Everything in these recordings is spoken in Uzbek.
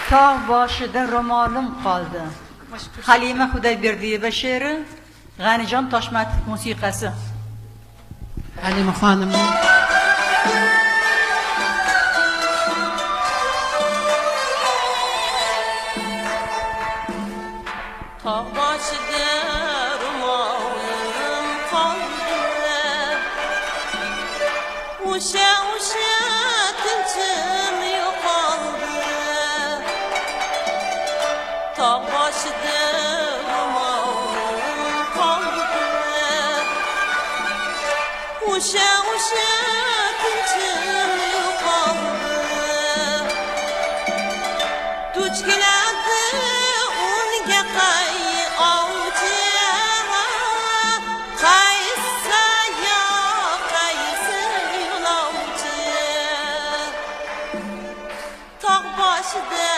Tog' boshida ro'molim qoldi. Halima Xudoyberdiyeva she'ri, G'anijon Toshmatov musiqasi. Halima xonim. Tog' boshida ro'molim qoldi. O'sha tinchim yo'qoldi. Tog' boshida ro'molim qoldi. O'sha tinchim yo'qoldi. Duch keladi unga boshida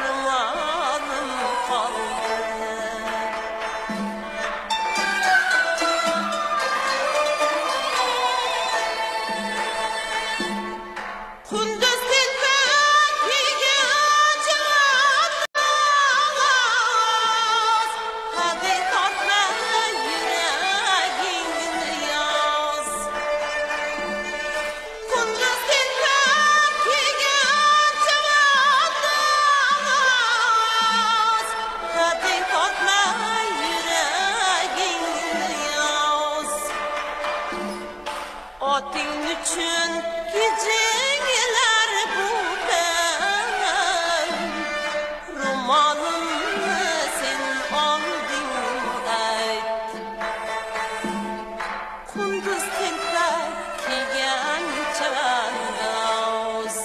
ro'molim qoldi. Kunduz telpak kiygan javoz, hadey tortma yuragingni yoz. Kunduz telpak kiygan javoz, hadey tortma yuragingni yoz. Oting uchun kechinglar bukan, ro'molimni sen olding ayt. Kunduz telpak kiygan chavandoz.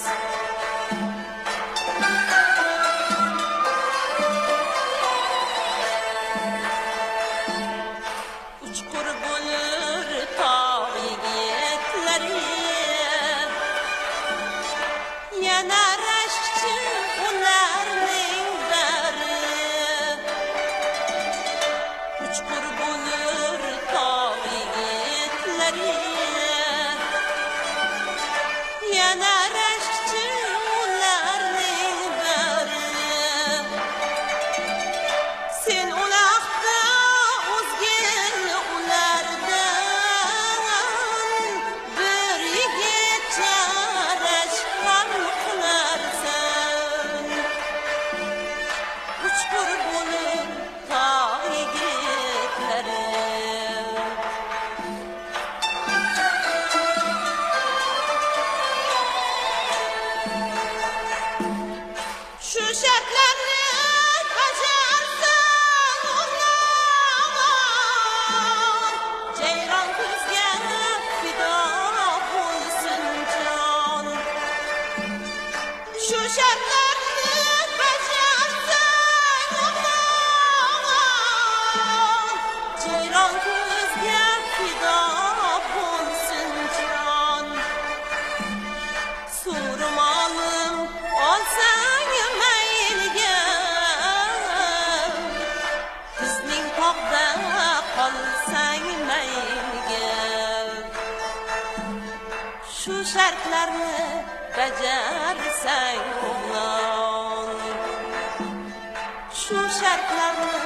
Uchqur bo'lur tog' yigitlari, yana rashkchi ularning bari. Uchqur bo'lur tog' yigitlari, yana rashkchi ularning bari. Sen uloqda o'zgin ulardan, bir yigitcha rashk ham qilarsan. Uchqur bo'lur tog' yigitlari. Shu shartlarni bajarsang o'g'lon, jayron ko'zga fido bo'lsin jon. Shu shartlarni bajarsang o'g'lon, jayron ko'zga fido bo'lsin jon. So'rmolim olsang mayliga, bizning tog'da qolsang mayliga. Shu shartlarni bajarsang o'g'lon, shu shartlarni